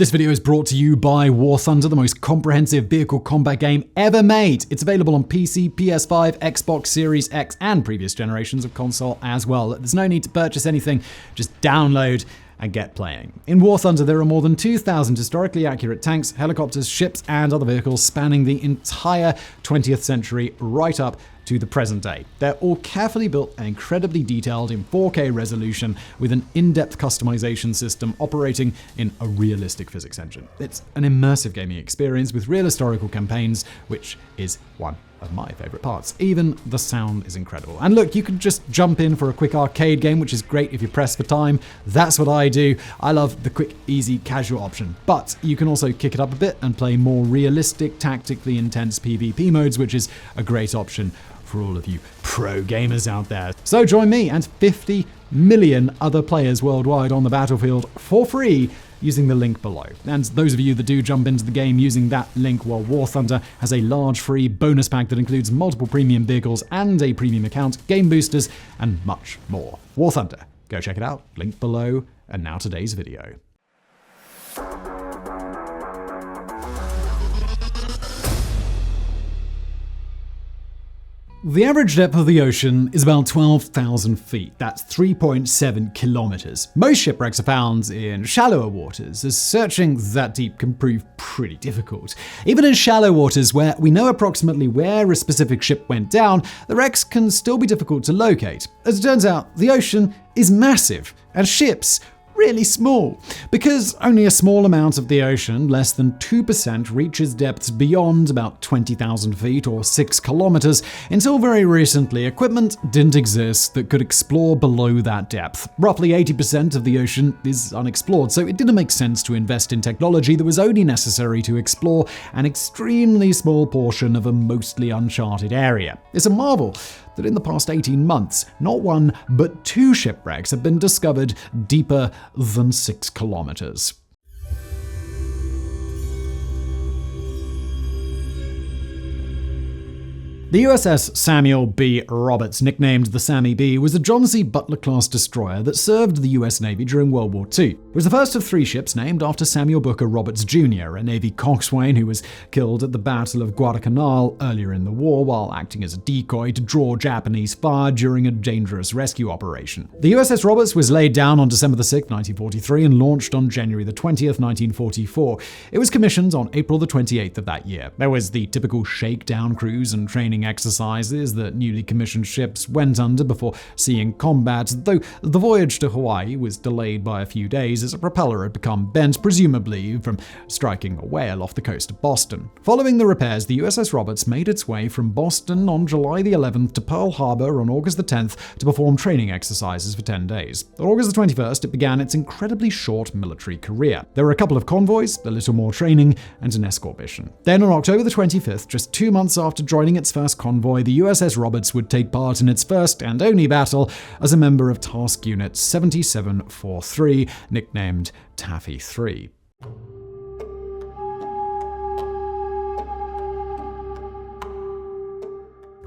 This video is brought to you by War Thunder, the most comprehensive vehicle combat game ever made. It's available on PC, PS5, Xbox Series X, and previous generations of console as well. There's no need to purchase anything, just download and get playing. In War Thunder, there are more than 2,000 historically accurate tanks, helicopters, ships, and other vehicles spanning the entire 20th century right up to the present day. They're all carefully built and incredibly detailed in 4K resolution with an in-depth customization system operating in a realistic physics engine. It's an immersive gaming experience with real historical campaigns, which is one of my favorite parts. Even the sound is incredible. And look, you can just jump in for a quick arcade game, which is great if you're pressed for time. That's what I do. I love the quick, easy, casual option. But you can also kick it up a bit and play more realistic, tactically intense PvP modes, which is a great option for all of you pro gamers out there. So join me and 50 million other players worldwide on the battlefield for free using the link below. And those of you that do jump into the game using that link, well, War Thunder has a large free bonus pack that includes multiple premium vehicles and a premium account, game boosters, and much more. War Thunder. Go check it out. Link below. And now today's video. The average depth of the ocean is about 12,000 feet. That's 3.7 kilometers. Most shipwrecks are found in shallower waters, as searching that deep can prove pretty difficult. Even in shallow waters where we know approximately where a specific ship went down, the wrecks can still be difficult to locate. As it turns out, the ocean is massive, and ships really small. Because only a small amount of the ocean, less than 2%, reaches depths beyond about 20,000 feet or 6 kilometers, until very recently, equipment didn't exist that could explore below that depth. Roughly 80% of the ocean is unexplored, so it didn't make sense to invest in technology that was only necessary to explore an extremely small portion of a mostly uncharted area. It's a marvel that in the past 18 months, not one, but 2 shipwrecks have been discovered deeper than 6 kilometers. The U.S.S. Samuel B. Roberts, nicknamed the Sammy B, was a John C. Butler-class destroyer that served the U.S. Navy during World War II. It was the first of 3 ships named after Samuel Booker Roberts Jr., a Navy coxswain who was killed at the Battle of GUADALCANAL earlier in the war while acting as a decoy to draw Japanese fire during a dangerous rescue operation. The U.S.S. Roberts was laid down on December 6, 1943 and launched on January 20, 1944. It was commissioned on April 28th of that year. There was the typical shakedown cruise and training exercises that newly commissioned ships went under before seeing combat, though the voyage to Hawaii was delayed by a few days as a propeller had become bent, presumably from striking a whale off the coast of Boston. Following the repairs, the USS Roberts made its way from Boston on July 11th to Pearl Harbor on August 10th to perform training exercises for 10 days. On August 21st, it began its incredibly short military career. There were a couple of convoys, a little more training, and an escort mission. Then on October 25th, just 2 months after joining its first convoy, the USS Roberts would take part in its first and only battle as a member of Task Unit 7743, nicknamed Taffy 3.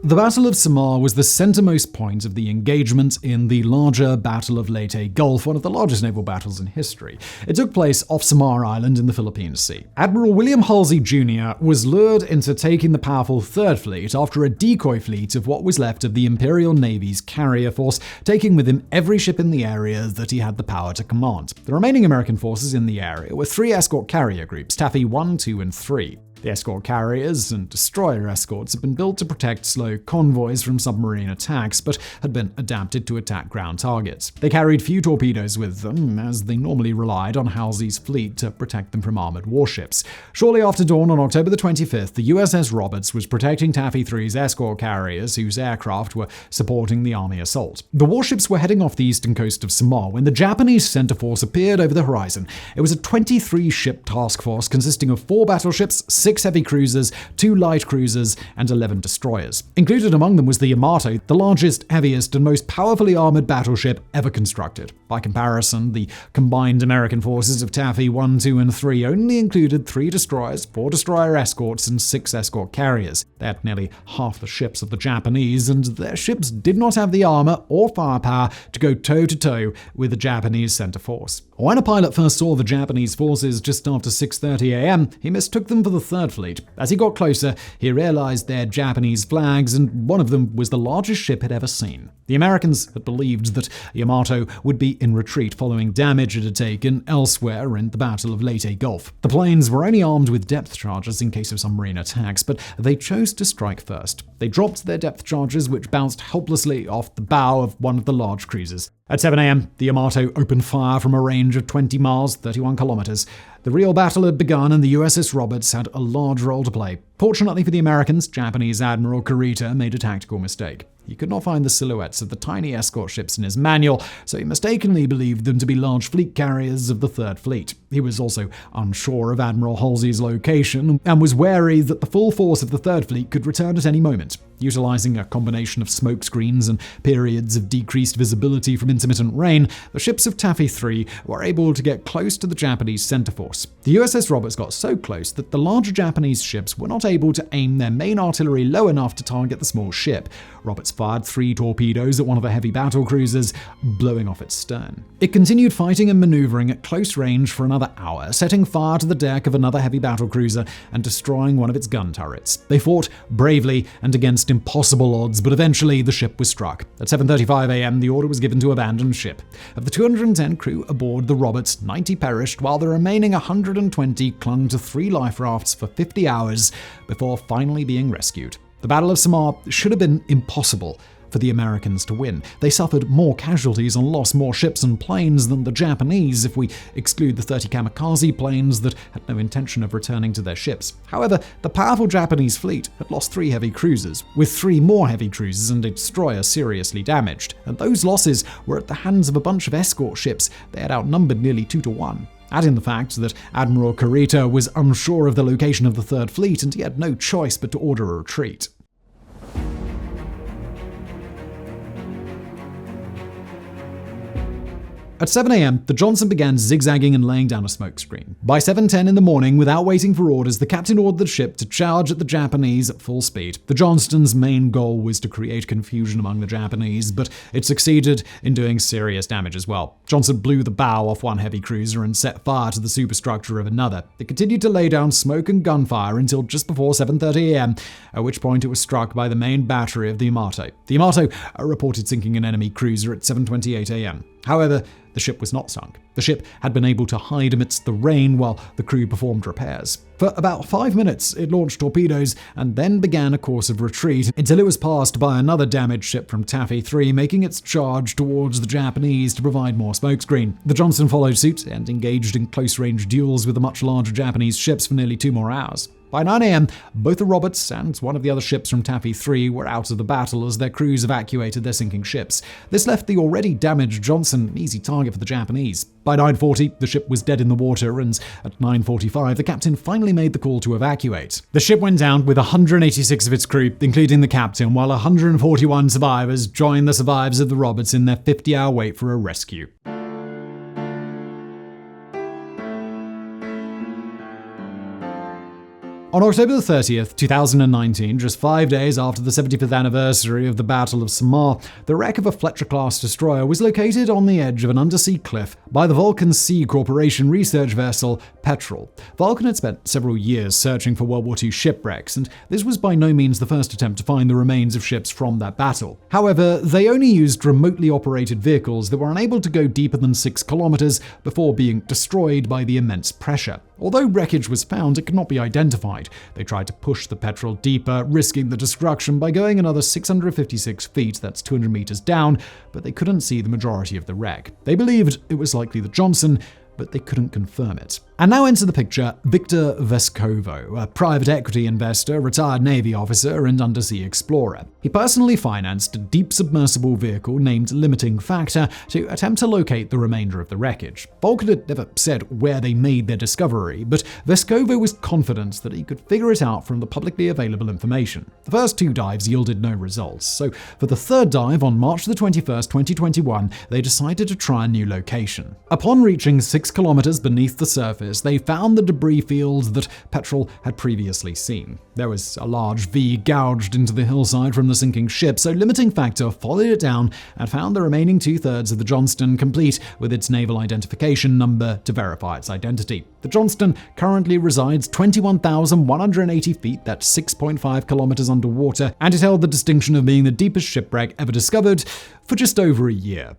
The Battle of Samar was the centermost point of the engagement in the larger Battle of Leyte Gulf, one of the largest naval battles in history. It took place off Samar Island in the Philippine Sea. Admiral William Halsey Jr. was lured into taking the powerful Third Fleet after a decoy fleet of what was left of the Imperial Navy's carrier force, taking with him every ship in the area that he had the power to command. The remaining American forces in the area were 3 escort carrier groups, Taffy 1, 2, and 3. The escort carriers and destroyer escorts had been built to protect slow convoys from submarine attacks, but had been adapted to attack ground targets. They carried few torpedoes with them, as they normally relied on Halsey's fleet to protect them from armored warships. Shortly after dawn on October 25th, the USS Roberts was protecting Taffy 3's escort carriers, whose aircraft were supporting the Army assault. The warships were heading off the eastern coast of Samar when the Japanese center force appeared over the horizon. It was a 23-ship task force consisting of 4 battleships, 6 6 heavy cruisers, 2 light cruisers, and 11 destroyers. Included among them was the Yamato, the largest, heaviest, and most powerfully armored battleship ever constructed. By comparison, the combined American forces of Taffy 1, 2, and 3 only included 3 destroyers, 4 destroyer escorts, and 6 escort carriers. They had nearly half the ships of the Japanese, and their ships did not have the armor or firepower to go toe-to-toe with the Japanese center force. When a pilot first saw the Japanese forces just after 6:30 a.m., he mistook them for the Third Fleet. As he got closer, he realized they had Japanese flags, and one of them was the largest ship he'd ever seen. The Americans had believed that Yamato would be in retreat following damage it had taken elsewhere in the Battle of Leyte Gulf. The planes were only armed with depth charges in case of submarine attacks, but they chose to strike first. They dropped their depth charges, which bounced helplessly off the bow of one of the large cruisers. At 7 a.m., the Yamato opened fire from a range of 20 miles, 31 kilometers. The real battle had begun, and the U.S.S. Roberts had a large role to play. Fortunately for the Americans, Japanese Admiral Kurita made a tactical mistake. He could not find the silhouettes of the tiny escort ships in his manual, so he mistakenly believed them to be large fleet carriers of the Third Fleet. He was also unsure of Admiral Halsey's location and was wary that the full force of the Third Fleet could return at any moment. Utilizing a combination of smoke screens and periods of decreased visibility from intermittent rain, the ships of Taffy 3 were able to get close to the Japanese center force. The U.S.S. Roberts got so close that the larger Japanese ships were not able to aim their main artillery low enough to target the small ship. Roberts fired 3 torpedoes at one of the heavy battle cruisers, blowing off its stern. It continued fighting and maneuvering at close range for another hour, setting fire to the deck of another heavy battle cruiser and destroying one of its gun turrets. They fought bravely and against impossible odds, but eventually the ship was struck. At 7:35 a.m., the order was given to abandon ship. Of the 210 crew aboard the Roberts, 90 perished, while the remaining 120 clung to 3 life rafts for 50 hours before finally being rescued. The Battle of Samar should have been impossible for the Americans to win. They suffered more casualties and lost more ships and planes than the Japanese, if we exclude the 30 kamikaze planes that had no intention of returning to their ships. However, the powerful Japanese fleet had lost 3 heavy cruisers, with 3 more heavy cruisers and a destroyer seriously damaged, and those losses were at the hands of a bunch of escort ships they had outnumbered nearly 2-1. Add in the fact that Admiral Kurita was unsure of the location of the Third Fleet, and he had no choice but to order a retreat. At 7 a.m., the Johnson began zigzagging and laying down a smokescreen. By 7:10 in the morning, without waiting for orders, the captain ordered the ship to charge at the Japanese at full speed. The Johnston's main goal was to create confusion among the Japanese, but it succeeded in doing serious damage as well. Johnson blew the bow off one heavy cruiser and set fire to the superstructure of another. It continued to lay down smoke and gunfire until just before 7:30 a.m., at which point it was struck by the main battery of the Yamato. The Yamato reported sinking an enemy cruiser at 7:28 a.m. However, the ship was not sunk. The ship had been able to hide amidst the rain while the crew performed repairs. For about 5 minutes, it launched torpedoes and then began a course of retreat until it was passed by another damaged ship from Taffy 3, making its charge towards the Japanese to provide more smokescreen. The Johnson followed suit and engaged in close-range duels with the much larger Japanese ships for nearly 2 more hours. By 9 a.m., both the Roberts and one of the other ships from Taffy 3 were out of the battle as their crews evacuated their sinking ships. This left the already damaged Johnson an easy target for the Japanese. By 9:40, the ship was dead in the water, and at 9:45, the captain finally made the call to evacuate. The ship went down with 186 of its crew, including the captain, while 141 survivors joined the survivors of the Roberts in their 50-hour wait for a rescue. On October 30th, 2019, just 5 days after the 75th anniversary of the Battle of Samar, the wreck of a Fletcher-class destroyer was located on the edge of an undersea cliff by the Vulcan Sea Corporation research vessel PETREL. Vulcan had spent several years searching for World War II shipwrecks, and this was by no means the first attempt to find the remains of ships from that battle. However, they only used remotely operated vehicles that were unable to go deeper than 6 kilometers before being destroyed by the immense pressure. Although wreckage was found, it could not be identified. They tried to push the PETREL deeper, risking the destruction by going another 656 feet, that's 200 meters down, but they couldn't see the majority of the wreck. They believed it was likely the Johnson, but they couldn't confirm it. And now enter the picture Victor Vescovo, a private equity investor, retired Navy officer, and undersea explorer. He personally financed a deep submersible vehicle named Limiting Factor to attempt to locate the remainder of the wreckage. Vulcan had never said where they made their discovery, but Vescovo was confident that he could figure it out from the publicly available information. The first 2 dives yielded no results, so for the third dive on March 21st, 2021, they decided to try a new location. Upon reaching 6 kilometers beneath the surface, they found the debris field that PETREL had previously seen. There was a large V gouged into the hillside from the sinking ship, so Limiting Factor followed it down and found the remaining 2/3 of the JOHNSTON complete with its naval identification number to verify its identity. The JOHNSTON currently resides 21,180 feet, that's 6.5 kilometers underwater, and it held the distinction of being the deepest shipwreck ever discovered for just over a year.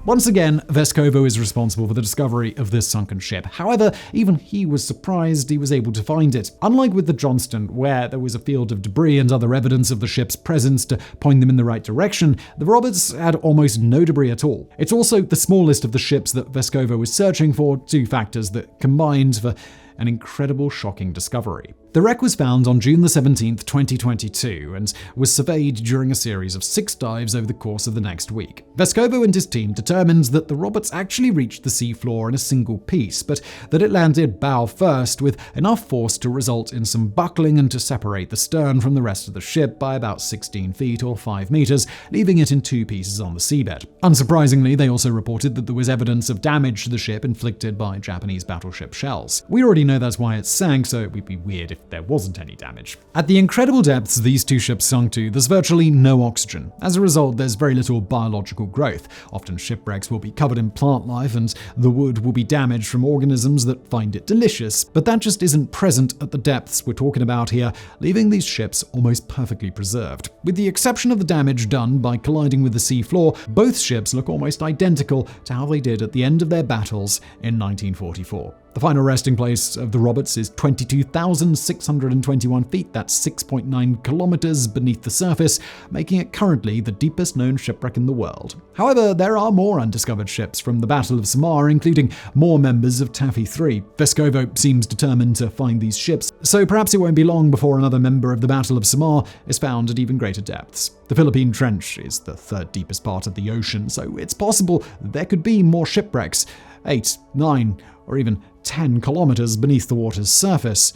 Once again, Vescovo is responsible for the discovery of this sunken ship. However, even he was surprised he was able to find it. Unlike with the JOHNSTON, where there was a field of debris and other evidence of the ship's presence to point them in the right direction, the Roberts had almost no debris at all. It's also the smallest of the ships that Vescovo was searching for, 2 factors that combined for an incredible, shocking discovery. The wreck was found on June 17th, 2022, and was surveyed during a series of 6 dives over the course of the next week. Vescovo and his team determined that the Roberts actually reached the seafloor in a single piece, but that it landed bow first with enough force to result in some buckling and to separate the stern from the rest of the ship by about 16 feet or 5 meters, leaving it in 2 pieces on the seabed. Unsurprisingly, they also reported that there was evidence of damage to the ship inflicted by Japanese battleship shells. We already know that's why it sank, so it would be weird if there wasn't any damage. At the incredible depths these 2 ships sunk to, there's virtually no oxygen. As a result, there's very little biological growth. Often shipwrecks will be covered in plant life, and the wood will be damaged from organisms that find it delicious. But that just isn't present at the depths we're talking about here, leaving these ships almost perfectly preserved. With the exception of the damage done by colliding with the seafloor, both ships look almost identical to how they did at the end of their battles in 1944. The final resting place of the Roberts is 22,621 feet, that's 6.9 kilometers beneath the surface, making it currently the deepest known shipwreck in the world. However, there are more undiscovered ships from the Battle of Samar, including more members of Taffy 3. Vescovo seems determined to find these ships, so perhaps it won't be long before another member of the Battle of Samar is found at even greater depths. The Philippine Trench is the 3rd deepest part of the ocean, so it's possible there could be more shipwrecks, 8, 9, or even 10 kilometers beneath the water's surface.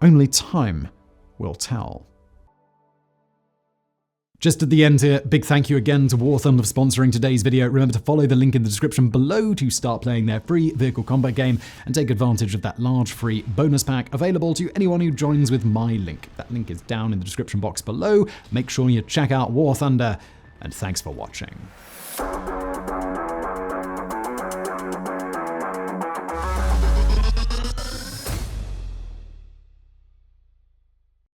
Only time will tell. Just at the end here, big thank you again to War Thunder for sponsoring today's video. Remember to follow the link in the description below to start playing their free vehicle combat game and take advantage of that large free bonus pack available to anyone who joins with my link. That link is down in the description box below. Make sure you check out War Thunder, and thanks for watching.